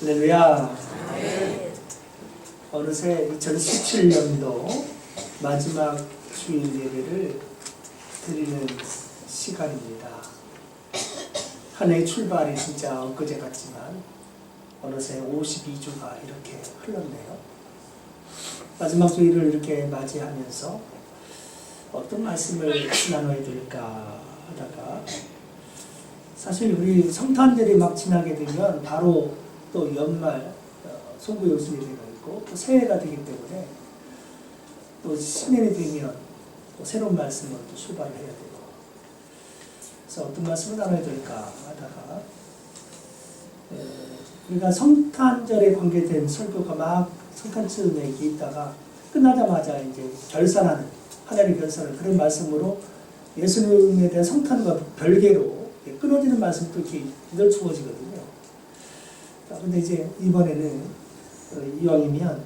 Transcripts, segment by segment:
할렐루야. 어느새 2017년도 마지막 주일 예배를 드리는 시간입니다. 한 해의 출발이 진짜 엊그제 같지만 어느새 52주가 이렇게 흘렀네요. 마지막 주일을 이렇게 맞이하면서 어떤 말씀을 나눠야 될까 하다가, 사실 우리 성탄절이 막 지나게 되면 바로 또 연말 송구 요술 예배가 있고 또 새해가 되기 때문에 또 신년이 되면 또 새로운 말씀을 또 출발을 해야 되고, 그래서 어떤 말씀을 나눠야 될까 하다가 우리가 성탄절에 관계된 설교가 막 성탄쯤에 있다가 끝나자마자 이제 결산하는, 하나님 결산하는 그런 말씀으로 예수님에 대한 성탄과 별개로 끊어지는 말씀이 또 이렇게 늘 주어지거든요. 그런데 이제 이번에는 이왕이면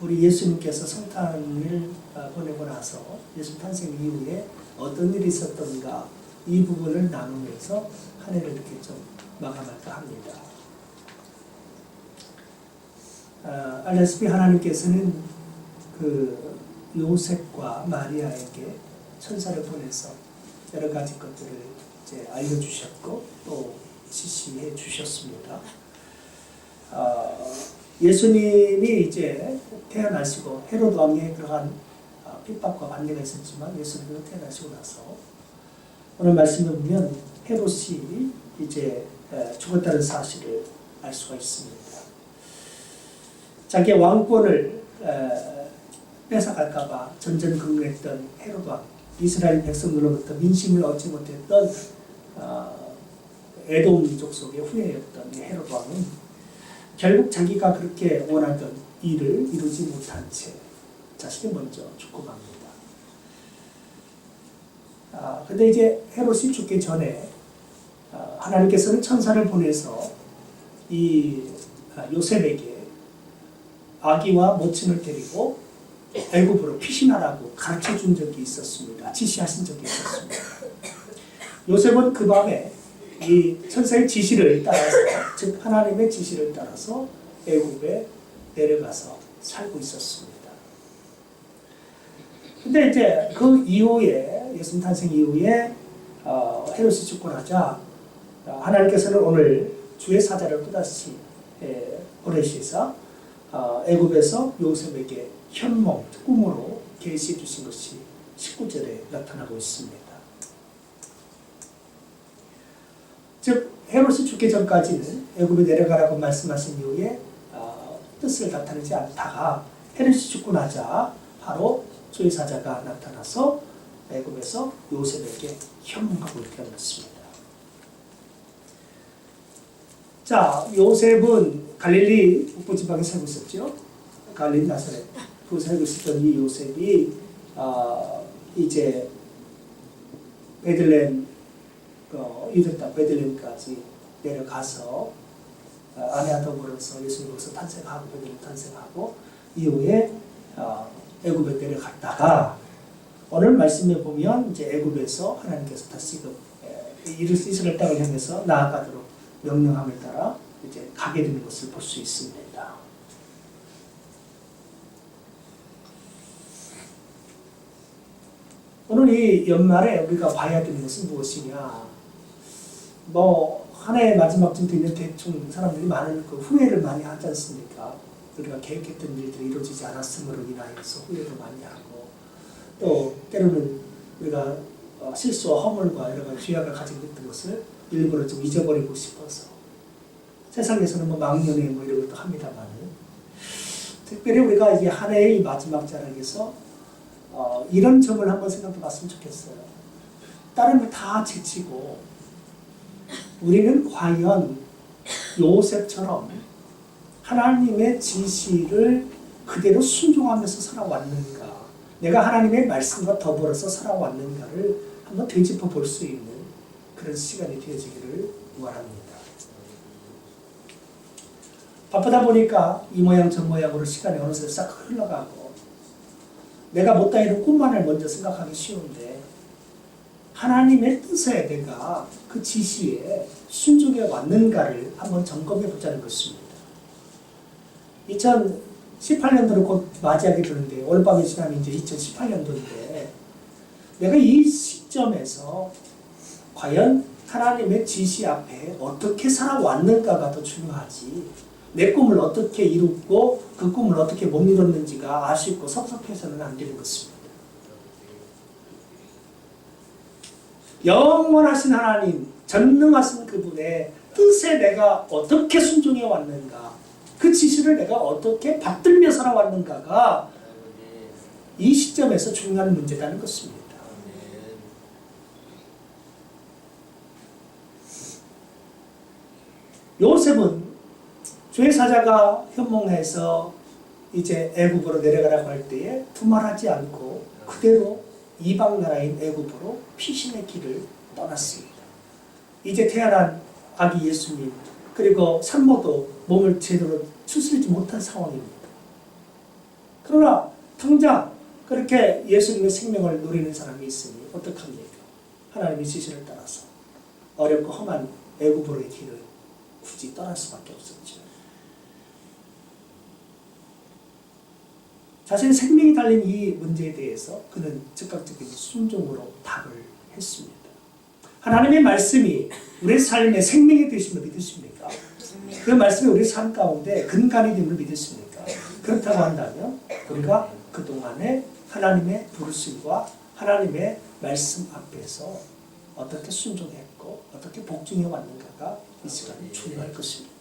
우리 예수님께서 성탄을 보내고 나서 예수 탄생 이후에 어떤 일이 있었던가 이 부분을 나누면서 한 해를 이렇게 좀 마감할까 합니다. 알다시피 하나님께서는 그 요셉과 마리아에게 천사를 보내서 여러 가지 것들을 이제 알려주셨고 또 지시해 주셨습니다. 예수님이 이제 태어나시고 헤롯 왕의 그러한 핍박과 반대가 있었지만 예수님이 태어나시고 나서 오늘 말씀에 보면 헤롯이 이제 죽었다는 사실을 알 수가 있습니다. 자기의 왕권을 뺏어갈까봐 전전긍긍했던 헤롯 왕, 이스라엘 백성들로부터 민심을 얻지 못했던 에돔 민족 속의 후예였던 헤롯 왕은 결국 자기가 그렇게 원하던 일을 이루지 못한 채 자신이 먼저 죽고 갑니다. 근데 이제 헤롯이 죽기 전에 하나님께서는 천사를 보내서 이 요셉에게 아기와 모친을 데리고 애굽으로 피신하라고 가르쳐 준 적이 있었습니다. 지시하신 적이 있었습니다. 요셉은 그 밤에 이 천사의 지시를 따라서, 즉 하나님의 지시를 따라서 애굽에 내려가서 살고 있었습니다. 근데 이제 그 이후에, 예수님 탄생 이후에 헤롯이 죽고 나자 하나님께서는 오늘 주의 사자를 또다시 보내시사 애굽에서 요셉에게 현몽, 꿈으로 계시해 주신 것이 19절에 나타나고 있습니다. 즉 헤롯이 죽기 전까지는 애굽에 내려가라고 말씀하신 이후에 뜻을 나타내지 않다가 헤롯이 죽고 나자 바로 주의 사자가 나타나서 애굽에서 요셉에게 현몽하고 일어났습니다. 자, 요셉은 갈릴리 북부지방에 살고 있었죠. 갈릴리 나사렛 그 살고 있었던 이 요셉이 이제 베들레헴, 유대 땅 베들레헴까지 내려가서 아내와 더불어서 예수님 거기서 탄생하고 베들레헴 탄생하고 이후에 애굽에 내려갔다가 오늘 말씀에 보면 이제 애굽에서 하나님께서 다시 이스라엘 땅을 향해서 나아가도록 명령함을 따라 이제 가게 되는 것을 볼 수 있습니다. 오늘 이 연말에 우리가 봐야 되는 것은 무엇이냐? 한 해의 마지막쯤 되면 대충 사람들이 많은 그 후회를 많이 하지 않습니까? 우리가 계획했던 일들이 이루어지지 않았음으로 인하여서 후회도 많이 하고, 또 때로는 우리가 실수와 허물과 여러 가지 죄악을 가지고 있던 것을 일부러 좀 잊어버리고 싶어서 세상에서는 망년에 이런 것도 합니다만, 특별히 우리가 이제 한 해의 마지막 자락에서 이런 점을 한번 생각해 봤으면 좋겠어요. 다른 걸 다 지치고 우리는 과연 요셉처럼 하나님의 지시를 그대로 순종하면서 살아왔는가, 내가 하나님의 말씀과 더불어서 살아왔는가를 한번 되짚어 볼 수 있는 그런 시간이 되어지기를 원합니다. 바쁘다 보니까 이 모양 저 모양으로 시간이 어느새 싹 흘러가고 내가 못다 이룬 꿈만을 먼저 생각하기 쉬운데 하나님의 뜻에 내가 그 지시에 순종해 왔는가를 한번 점검해 보자는 것입니다. 2018년도를 곧 맞이하게 되는데 올밤이 지나면 이제 2018년도인데 내가 이 시점에서 과연 하나님의 지시 앞에 어떻게 살아왔는가가 더 중요하지, 내 꿈을 어떻게 이뤘고 그 꿈을 어떻게 못 이뤘는지가 아쉽고 섭섭해서는 안 되는 것입니다. 영원하신 하나님, 전능하신 그분의 뜻에 내가 어떻게 순종해 왔는가, 그 지시를 내가 어떻게 받들며 살아왔는가가 이 시점에서 중요한 문제라는 것입니다. 요셉은 주의 사자가 현몽해서 이제 애굽으로 내려가라고 할 때에 두말하지 않고 그대로 이방 나라인 애굽으로 피신의 길을 떠났습니다. 이제 태어난 아기 예수님, 그리고 산모도 몸을 제대로 추스리지 못한 상황입니다. 그러나 당장 그렇게 예수님의 생명을 누리는 사람이 있으니 어떡합니까? 하나님의 지시를 따라서 어렵고 험한 애굽으로의 길을 굳이 떠날 수밖에 없었죠. 자신의 생명이 달린 이 문제에 대해서 그는 즉각적인 순종으로 답을 했습니다. 하나님의 말씀이 우리 삶의 생명이 되심을 믿으십니까? 그 말씀이 우리 삶 가운데 근간이 됨을 믿으십니까? 그렇다고 한다면 우리가 그동안에 하나님의 부르심과 하나님의 말씀 앞에서 어떻게 순종했고 어떻게 복종해 왔는가가 이 시간에 중요할 것입니다.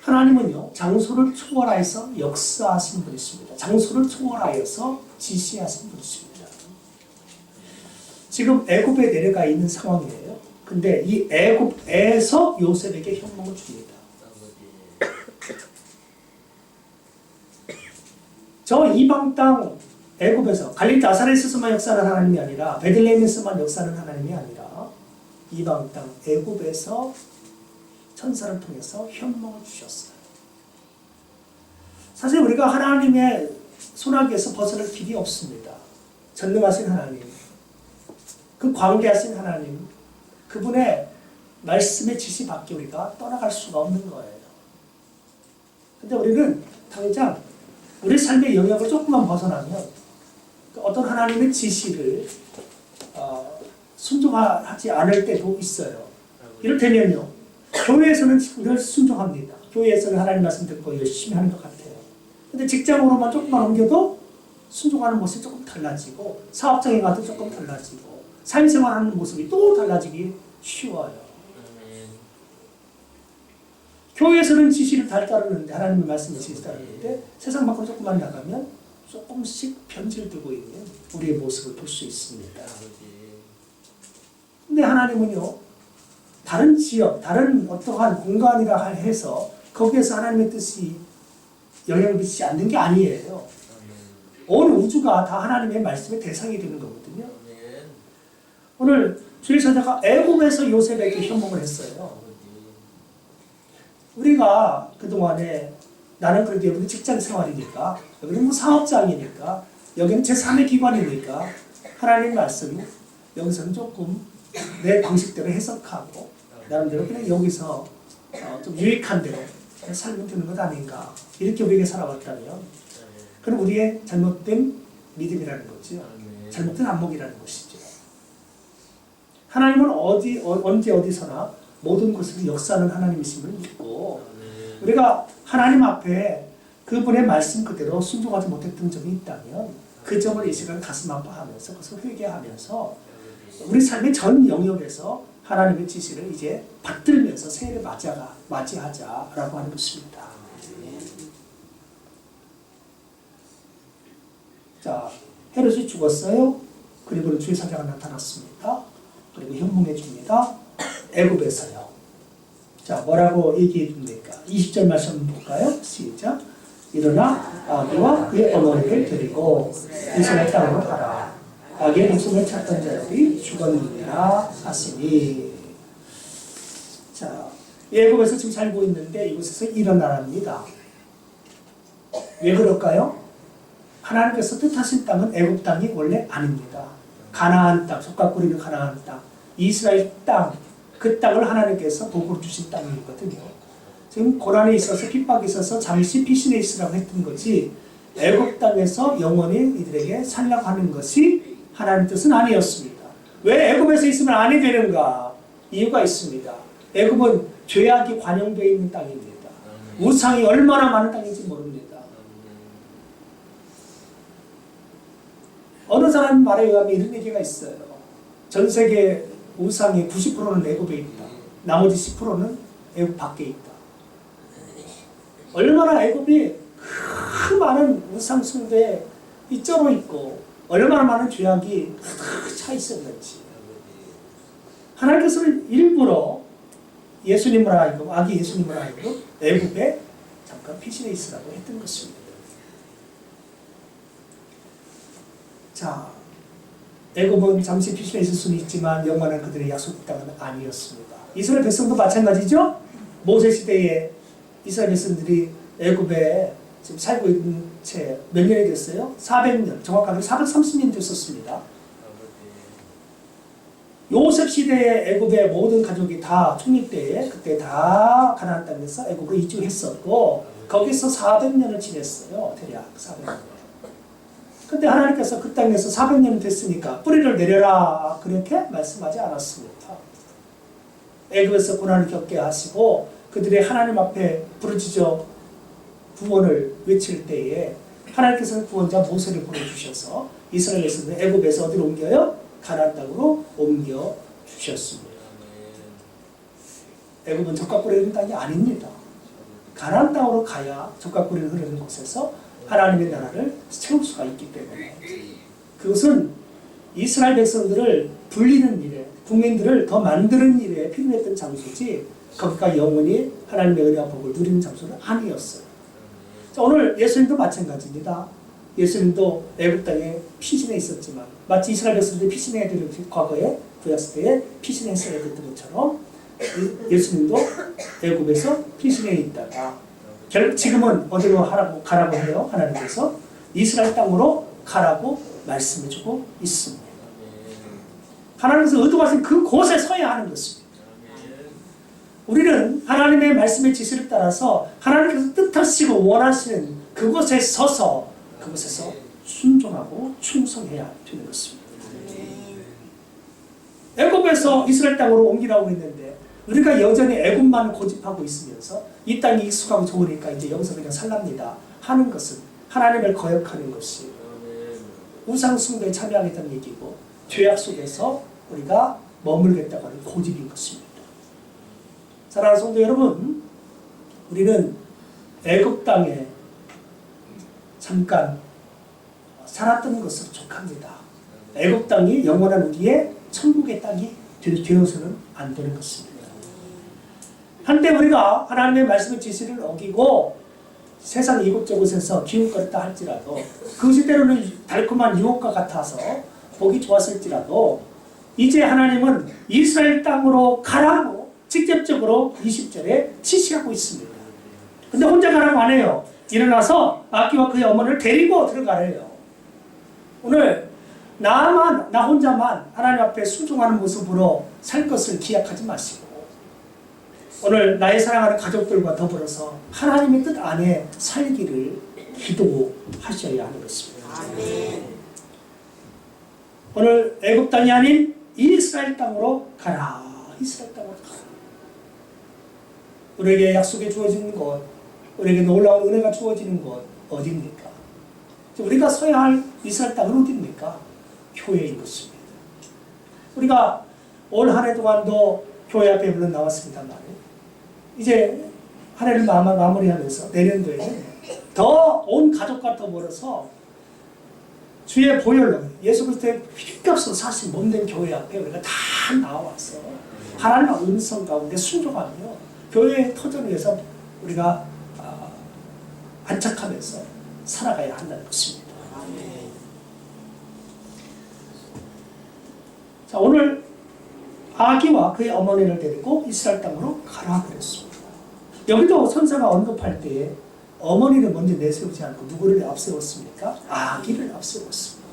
하나님은요, 장소를 초월하여서 역사하신 분이십니다. 장소를 초월하여서 지시하신 분이십니다. 지금 애굽에 내려가 있는 상황이에요. 근데 이 애굽에서 요셉에게 현몽을 줍니다. 저 이방 땅 애굽에서 갈릴리 나사렛에서만 역사하는 하나님이 아니라 베들레헴에서만 역사하는 하나님이 아니라 이방 땅 애굽에서 천사를 통해서 현몽을 주셨어요. 사실 우리가 하나님의 손아귀에서 벗어날 길이 없습니다. 전능하신 하나님, 그 광대하신 하나님, 그분의 말씀의 지시 밖에 우리가 떠나갈 수가 없는 거예요. 근데 우리는 당장 우리 삶의 영역을 조금만 벗어나면 어떤 하나님의 지시를 순종하지 않을 때도 있어요. 이를테면요, 교회에서는 우리가 순종합니다. 교회에서는 하나님 말씀 듣고 열심히 하는 것 같아요. 근데 직장으로만 조금만 옮겨도 순종하는 모습이 조금 달라지고, 사업장에 가도 조금 달라지고, 사회생활하는 모습이 또 달라지기 쉬워요. 교회에서는 지시를 잘 따르는데, 하나님의 말씀을 지시 따르는데 세상 밖으로 조금만 나가면 조금씩 변질되고 있는 우리의 모습을 볼 수 있습니다. 근데 하나님은요, 다른 지역, 다른 어떠한 공간이라 해서 거기에서 하나님의 뜻이 영향을 미치지 않는 게 아니에요. 온 우주가 다 하나님의 말씀의 대상이 되는 거거든요. 오늘 주의 사자가 애굽에서 요셉에게 현몽을 했어요. 우리가 그동안에 나는 그래도 여기는 직장 생활이니까, 여기는 뭐 사업장이니까, 여기는 제3의 기관이니까 하나님 말씀 여기서는 조금 내 방식대로 해석하고 나름대로 그냥 여기서 좀 유익한 대로 살면 되는 것 아닌가, 이렇게 우리에게 살아왔다면 그럼 우리의 잘못된 믿음이라는 거죠. 잘못된 안목이라는 것이죠. 하나님은 언제 어디서나 모든 것을 역사하는 하나님이심을 믿고, 우리가 하나님 앞에 그분의 말씀 그대로 순종하지 못했던 점이 있다면 그 점을 이 시간 가슴 아파하면서 그것을 회개하면서 우리 삶의 전 영역에서 하나님의 지시를 이제 받들면서 새해를 맞이하자라고 하는 것입니다. 자, 헤롯이 죽었어요. 그리고 주의 사자가 나타났습니다. 그리고 현몽해 줍니다. 애굽에서요. 자, 뭐라고 얘기해 줍니까? 20절 말씀 한번 볼까요? 시작. 일어나 아기와 그의 어머니를 데리고 이스라엘 땅으로 가라. 아기의 목숨을 찾던 자들이 죽었느니라 하시니. 자, 애굽에서 지금 살고 있는데 이곳에서 일어나랍니다. 왜 그럴까요? 하나님께서 뜻하신 땅은 애굽 땅이 원래 아닙니다. 가나안 땅, 속가꾸리는 가나안 땅, 이스라엘 땅, 그 땅을 하나님께서 복으로 주신 땅이거든요. 지금 고난에 있어서 핍박에 있어서 잠시 피신해 있으라고 했던 거지 애굽 땅에서 영원히 이들에게 살라고 하는 것이 하나님 뜻은 아니었습니다. 왜 애굽에서 있으면 아니 되는가? 이유가 있습니다. 애굽은 죄악이 관영되어 있는 땅입니다. 우상이 얼마나 많은 땅인지 모릅니다. 어느 사람 말에 의하면 이런 얘기가 있어요. 전 세계 우상의 90%는 애굽에 있다. 나머지 10%는 애굽 밖에 있다. 얼마나 애굽이 그 많은 우상 숭배에 쩔어 있고 얼마나 많은 죄악이 가득 차 있었는지. 하나님께서는 일부러 예수님을 하여금 아기 예수님을 하여금 애굽에 잠깐 피신해 있으라고 했던 것입니다. 자, 애굽은 잠시 피신해 있을 수는 있지만 영원한 그들의 약속 땅은 아니었습니다. 이스라엘 백성도 마찬가지죠. 모세 시대에 이스라엘 백성들이 애굽에 지금 살고 있는 채 몇 년이 됐어요? 400년, 정확하게 430년 됐었습니다. 요셉 시대에 애굽의 모든 가족이 다 총립때에 그때 다 가나안 땅에서 애굽으로 이주했었고 거기서 400년을 지냈어요. 대략 400년. 근데 하나님께서 그 땅에서 400년 됐으니까 뿌리를 내려라 그렇게 말씀하지 않았습니다. 애굽에서 고난을 겪게 하시고 그들의 하나님 앞에 부르짖어 구원을 외칠 때에 하나님께서는 구원자 모세를 보내주셔서 이스라엘 백성들 애굽에서 어디로 옮겨요? 가나안 땅으로 옮겨 주셨습니다. 애굽은 젖과 꿀이 흐르는 땅이 아닙니다. 가나안 땅으로 가야 젖과 꿀이 흐르는 곳에서 하나님의 나라를 세울 수가 있기 때문에 그것은 이스라엘 백성들을 불리는 일에 국민들을 더 만드는 일에 필요했던 장소지 거기가 영원히 하나님의 은혜와 복을 누리는 장소는 아니었어요. 자, 오늘 예수님도 마찬가지입니다. 예수님도 애굽 땅에 피신해 있었지만 마치 이스라엘 백성들이 피신해야 되는 과거에 구약시대에 피신했어야 됐던 것처럼 예수님도 애굽에서 피신해 있다가 지금은 어디로 가라고 해요? 하나님께서 이스라엘 땅으로 가라고 말씀해주고 있습니다. 하나님께서 의도하신 그곳에 서야 하는 것입니다. 우리는 하나님의 말씀의 지시를 따라서 하나님께서 뜻하시고 원하시는 그곳에 서서 그곳에서 순종하고 충성해야 되는 것입니다. 애굽에서 이스라엘 땅으로 옮기라고 했는데 우리가 여전히 애굽만 고집하고 있으면서 이 땅이 익숙하고 좋으니까 이제 여기서 그냥 살랍니다 하는 것은 하나님을 거역하는 것이 우상 숭배에 참여하겠다는 얘기고 죄악 속에서 우리가 머물겠다고 하는 고집인 것입니다. 사랑하는 성도 여러분, 우리는 애굽 땅에 잠깐 살았던 것으로 족합니다. 애굽 땅이 영원한 우리의 천국의 땅이 되어서는 안 되는 것입니다. 한때 우리가 하나님의 말씀의 지시를 어기고 세상 이곳저곳에서 기웃거렸다 할지라도 그것이 때로는 달콤한 유혹과 같아서 보기 좋았을지라도 이제 하나님은 이스라엘 땅으로 가라고 직접적으로 20절에 지시하고 있습니다. 근데 혼자 가라고 안 해요. 일어나서 아기와 그의 어머니를 데리고 들어가래요. 오늘 나 혼자만 하나님 앞에 순종하는 모습으로 살 것을 기약하지 마시고 오늘 나의 사랑하는 가족들과 더불어서 하나님의 뜻 안에 살기를 기도하셔야 하는 것입니다. 아멘. 오늘 애굽 땅이 아닌 이스라엘 땅으로 가라. 이스라엘 땅으로 가라. 우리에게 약속이 주어지는 곳, 우리에게 놀라운 은혜가 주어지는 곳 어디입니까? 우리가 서야 할 이스라엘 땅은 어디입니까? 교회인 것입니다. 우리가 올 한 해 동안도 교회 앞에 물론 나왔습니다만 이제 한 해를 마무리하면서 내년도에 더 온 가족과 더불어서 주의 보혈로 예수 그리스도의 피값으로 사신 몸된 교회 앞에 우리가 다 나와서 하나님의 음성 가운데 순종하며 교회의 터전 위에서 우리가 안착하면서 살아가야 한다는 것입니다. 자, 오늘 아기와 그의 어머니를 데리고 이스라엘 땅으로 가라 그랬습니다. 여기도 선사가 언급할 때에 어머니를 먼저 내세우지 않고 누구를 앞세웠습니까? 아기를 앞세웠습니다.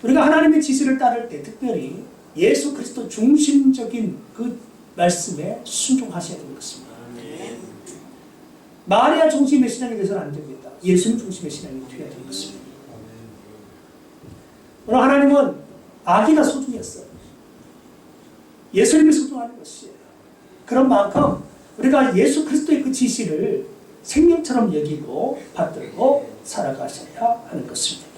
우리가 하나님의 지시를 따를 때 특별히 예수 그리스도 중심적인 그 말씀에 순종하셔야 되는 것입니다. 마리아 중심의 신앙이 되서는 안 됩니다. 예수님 중심의 신앙이 되어야 되는 것입니다. 오늘 하나님은 아기가 소중했어요. 예수님이 소중한 것이에요. 그런 만큼 우리가 예수 그리스도의 그 지시를 생명처럼 여기고 받들고 살아가셔야 하는 것입니다.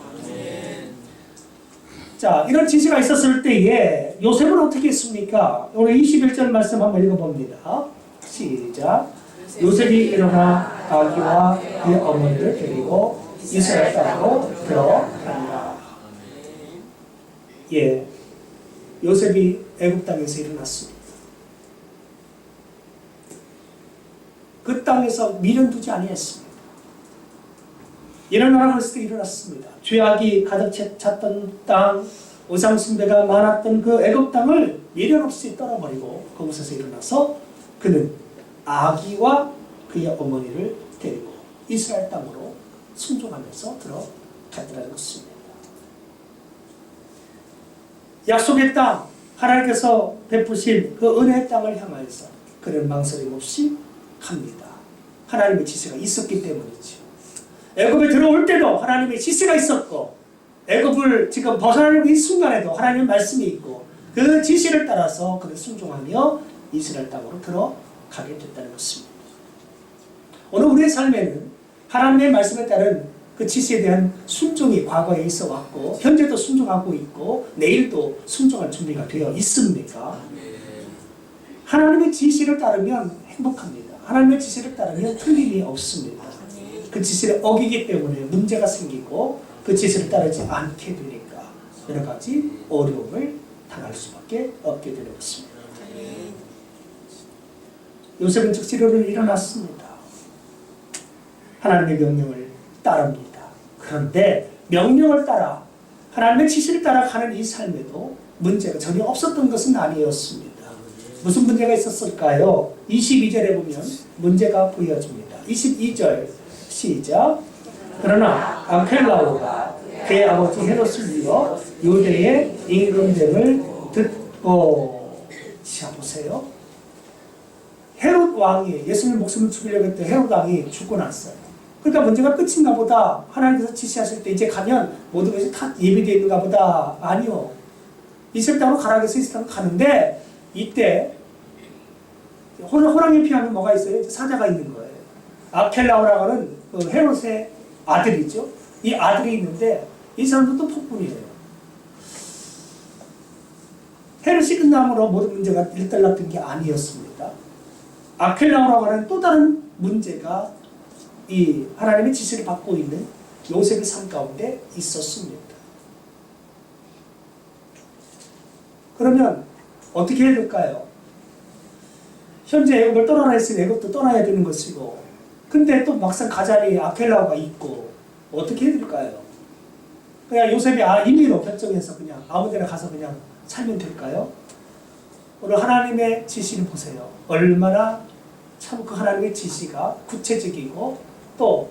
자, 이런 지시가 있었을 때에 요셉은 어떻게 했습니까? 오늘 21절 말씀 한번 읽어봅니다. 시작. 요셉이 일어나 아기와 그의 어머니를 데리고 이스라엘 땅으로 들어간다. 예, 요셉이 애굽 땅에서 일어났습니다. 그 땅에서 미련두지 아니했습니다. 일어나라고 했을 때 일어났습니다. 죄악이 가득 찼던 땅, 우상숭배가 많았던 그 애굽 땅을 미련 없이 떨어버리고 거기서 일어나서 그는 아기와 그의 어머니를 데리고 이스라엘 땅으로 순종하면서 들어갔다는 것입니다. 약속의 땅, 하나님께서 베푸신 그 은혜의 땅을 향하여서 그는 망설임 없이 갑니다. 하나님의 지시가 있었기 때문이죠. 애굽에 들어올 때도 하나님의 지시가 있었고, 애굽을 지금 벗어나는 이 순간에도 하나님의 말씀이 있고, 그 지시를 따라서 그를 순종하며 이스라엘 땅으로 들어가게 됐다는 것입니다. 오늘 우리의 삶에는 하나님의 말씀에 따른 그 지시에 대한 순종이 과거에 있어 왔고, 현재도 순종하고 있고, 내일도 순종할 준비가 되어 있습니까? 하나님의 지시를 따르면 행복합니다. 하나님의 지시를 따르면 틀림이 없습니다. 그 지시를 어기기 때문에 문제가 생기고 그 지시를 따르지 않게 되니까 여러 가지 어려움을 당할 수밖에 없게 되는 것입니다. 요셉은 즉시로 일어났습니다. 하나님의 명령을 따릅니다. 그런데 명령을 따라 하나님의 지시를 따라가는 이 삶에도 문제가 전혀 없었던 것은 아니었습니다. 무슨 문제가 있었을까요? 22절에 보면 문제가 보여집니다. 22절 시작. 그러나 아켈라오가 그의 아버지 헤롯을 위하여 유대의 임금됨을 듣고, 자 보세요. 헤롯 왕이 예수님 목숨을 죽이려고 했던 헤롯 왕이 죽고 났어요. 그러니까 문제가 끝인가 보다. 하나님께서 지시하실 때 이제 가면 모든 것이 다 예비되어 있는가 보다. 아니요. 이스라엘 땅으로 가라고 해서 이스라엘 땅으로 가는데 이때 호랑이 피하면 뭐가 있어요? 사자가 있는 거예요. 아켈라오라고 하는 그 헤롯의 아들이죠. 이 아들이 있는데 이 사람도 또 폭군이에요. 헤롯이 끝남으로 모든 문제가 일단락된 게 아니었습니다. 아켈라오라고 하는 또 다른 문제가 이 하나님의 지시를 받고 있는 요셉의 삶 가운데 있었습니다. 그러면 어떻게 해야 될까요? 현재 애굽을 떠나라 했으니 애굽도 떠나야 되는 것이고, 근데 또 막상 가자니 아켈라오가 있고, 어떻게 해야 될까요? 그냥 요셉이 임의로 결정해서 그냥 아무 데나 가서 그냥 살면 될까요? 오늘 하나님의 지시를 보세요. 얼마나 참 그 하나님의 지시가 구체적이고 또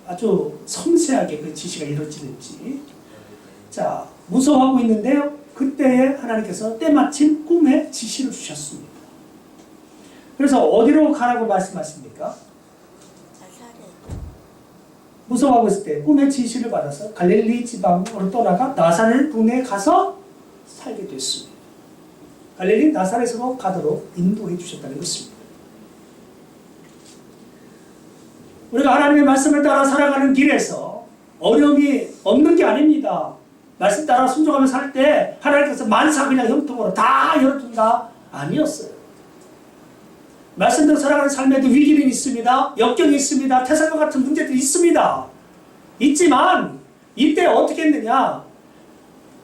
아주 섬세하게 그 지시가 이루어지는지. 자, 무서워하고 있는데요. 그때에 하나님께서 때마침 꿈에 지시를 주셨습니다. 그래서 어디로 가라고 말씀하십니까? 무서워하고 있을 때 꿈의 지시를 받아서 갈릴리 지방으로 떠나가 나사렛 동네에 가서 살게 됐습니다. 갈릴리 나사렛으로 가도록 인도해 주셨다는 것입니다. 우리가 하나님의 말씀을 따라 살아가는 길에서 어려움이 없는 게 아닙니다. 말씀 따라 순종하며 살 때 하나님께서 만사 그냥 형통으로 다 열어준다? 아니었어요. 말씀대로 살아가는 삶에도 위기는 있습니다. 역경이 있습니다. 태산과 같은 문제들이 있습니다. 있지만 이때 어떻게 했느냐?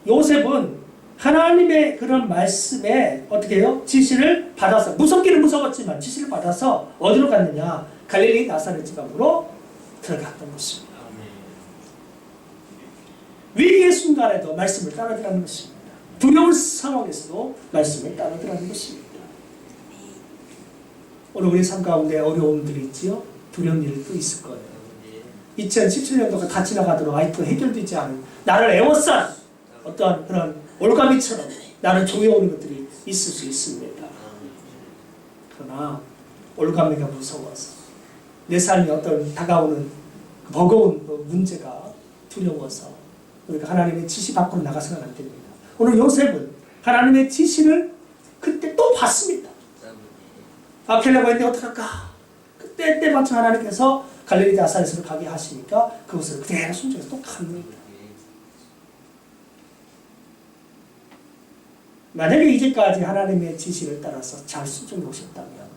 요셉은 하나님의 그런 말씀에 어떻게 해요? 지시를 받아서, 무섭기는 무서웠지만 지시를 받아서 어디로 갔느냐? 갈릴리 나사렛 지방으로 들어갔던 것입니다. 위기의 순간에도 말씀을 따라들라는 것입니다. 두려운 상황에서도 말씀을 따라들라는 것입니다. 오늘 우리 삶 가운데 어려움들이 있지요. 두려운 일이 또 있을 거예요. 2017년도가 다 지나가도록 아직도 해결되지 않은 나를 애워싼 어떠한 그런 올가미처럼 나를 조여오는 것들이 있을 수 있습니다. 그러나 올가미가 무서워서 내 삶에 어떤 다가오는 그 버거운 그 문제가 두려워서 우리가 하나님의 지시 밖으로 나가서는 안 됩니다. 오늘 요셉은 하나님의 지시를 그때 또 받습니다. 아켈라가 했는데 어떡할까? 그때 때마침 하나님께서 갈릴리 나사렛으로 가게 하시니까 그것을 그대로 순종해서 또 갑니다. 만약에 이제까지 하나님의 지시를 따라서 잘 순종해 오셨다면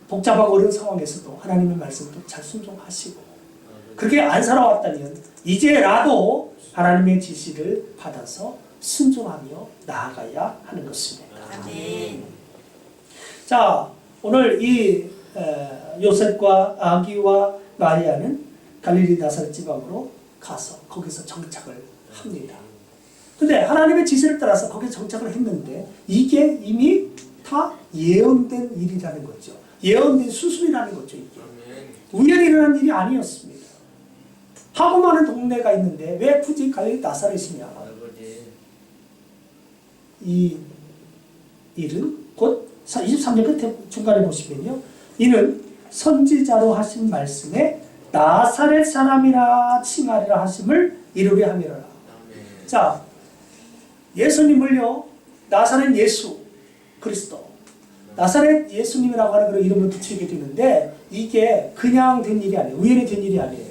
복잡하고 어려운 상황에서도 하나님의 말씀도 잘 순종하시고 그렇게 안 살아왔다면 이제라도 하나님의 지시를 받아서 순종하며 나아가야 하는 것입니다. 아멘. 자, 오늘 이 요셉과 아기와 마리아는 갈릴리 나사렛 지방으로 가서 거기서 정착을 합니다. 근데 하나님의 지시를 따라서 거기에 정착을 했는데 이게 이미 다 예언된 일이라는 거죠. 예언된 수순이라는 거죠. 이게 우연히 일어난 일이 아니었습니다. 하고 많은 동네가 있는데 왜 굳이 갈릴리 나사렛이냐? 이 일은 곧 23절 끝에 중간에 보시면요. 이는 선지자로 하신 말씀에 나사렛 사람이라 칭하리라 하심을 이루려 함이라. 자, 예수님을요. 나사렛 예수 그리스도 나사렛 예수님이라고 하는 그런 이름을 붙이게 되는데 이게 그냥 된 일이 아니에요. 우연히 된 일이 아니에요.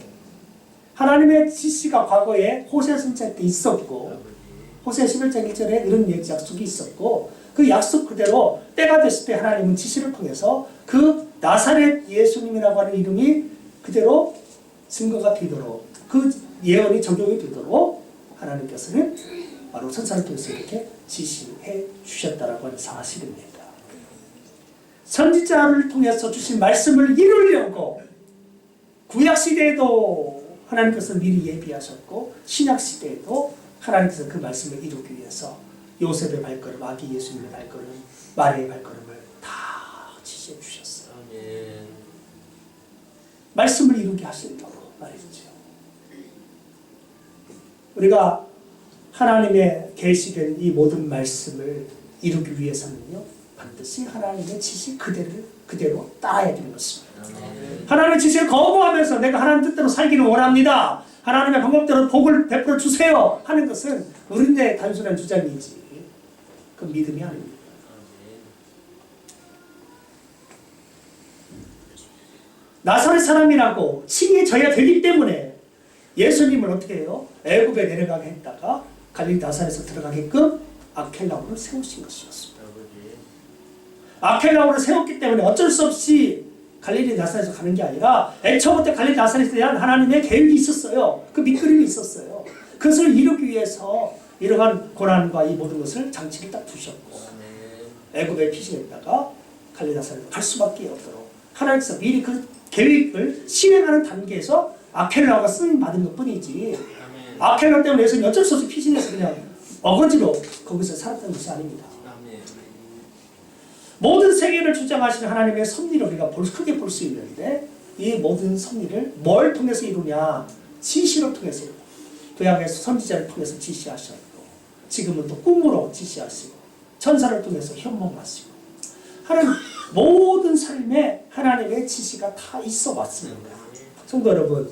하나님의 지시가 과거에 호세 선지자 때 있었고 호세 11장 1절에 이런 약속이 있었고 그 약속 그대로 때가 됐을 때 하나님은 지시를 통해서 그 나사렛 예수님이라고 하는 이름이 그대로 증거가 되도록 그 예언이 적용이 되도록 하나님께서는 바로 선사를 통해서 이렇게 지시해 주셨다라고 하는 사실입니다. 선지자를 통해서 주신 말씀을 이루려고 구약시대에도 하나님께서 미리 예비하셨고 신약시대에도 하나님께서 그 말씀을 이루기 위해서 요셉의 발걸음, 아기 예수님의 발걸음, 마리아의 발걸음을 다 지시해 주셨어요. 아멘. 말씀을 이루게 하시려고 말이죠. 우리가 하나님의 계시된 이 모든 말씀을 이루기 위해서는요, 반드시 하나님의 지시 그대로 따라야 되는 것입니다. 아멘. 하나님의 지시를 거부하면서 내가 하나님 뜻대로 살기를 원합니다. 하나님의 방법대로 복을 베풀어 주세요 하는 것은 우리의 단순한 주장이지 그 믿음이 아닙니다. 나사렛 사람이라고 칭해져야 되기 때문에 예수님을 어떻게 해요? 애굽에 내려가게 했다가 갈릴리 나사렛에서 들어가게끔 아켈라오를 세우신 것이었습니다. 아켈라오를 세웠기 때문에 어쩔 수 없이 갈릴리 나사렛에서 가는 게 아니라 애초부터 갈릴리 나사렛에 대한 하나님의 계획이 있었어요. 그 밑그림이 있었어요. 그것을 이루기 위해서 이러한 고난과 이 모든 것을 장치를 딱 두셨고 애굽에 피신했다가 갈릴리 나사렛에 갈 수밖에 없도록 하나님께서 미리 그 계획을 실행하는 단계에서 아켈라오가 쓰임 받은 것 뿐이지 아켈라 때문에 예수님이 어쩔 수 없이 피신해서 그냥 어거지로 거기서 살았던 것이 아닙니다. 모든 세계를 주장하시는 하나님의 섭리를 우리가 크게 볼 수 있는데 이 모든 섭리를 뭘 통해서 이루냐? 지시를 통해서 이루고 구약에서 선지자를 통해서 지시하셨고 지금은 또 꿈으로 지시하시고 천사를 통해서 현몽하시고 하는 모든 삶에 하나님의 지시가 다 있어 왔습니다. 성도 여러분,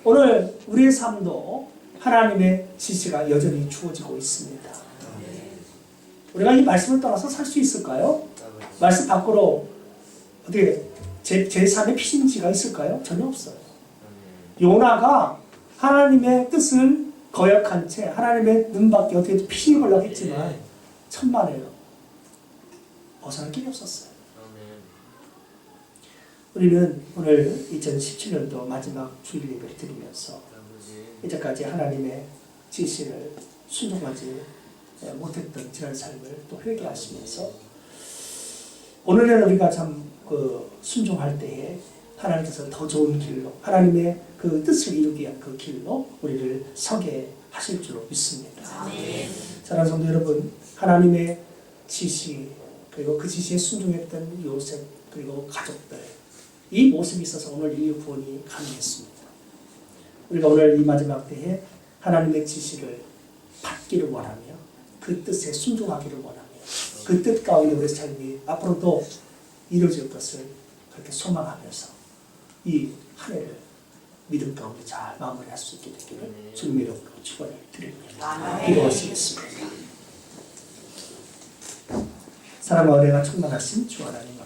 오늘 우리의 삶도 하나님의 지시가 여전히 주어지고 있습니다. 우리가 이 말씀을 떠나서 살 수 있을까요? 말씀 밖으로 어떻게 제 삶에 피신지가 있을까요? 전혀 없어요. 요나가 하나님의 뜻을 거역한 채 하나님의 눈밖에 어떻게 피신이 걸려고 했지만 천만에요. 벗어날 길이 없었어요. 우리는 오늘 2017년도 마지막 주일 예배를 드리면서 이제까지 하나님의 지시를 순종하지 못했던 지난 삶을 또 회개하시면서 오늘은 우리가 참 순종할 때에 하나님께서 더 좋은 길로 하나님의 그 뜻을 이루기 위한 그 길로 우리를 서게 하실 줄로 믿습니다. 사랑하는 성도 여러분, 하나님의 지시 그리고 그 지시에 순종했던 요셉 그리고 가족들 이 모습이 있어서 오늘 이 구원이 가능했습니다. 우리가 오늘 이 마지막 때에 하나님의 지시를 받기를 원하며 그 뜻에 순종하기를 원하며 그 뜻 가운데 우리 삶이 앞으로도 이루어질 것을 그렇게 소망하면서 이 한 해를 믿음 가운데 잘 마무리할 수 있게 되기를 주님의 이름으로 축원을 드립니다. 기도하시겠습니다. 사랑과 은혜가 충만하신 주 하나님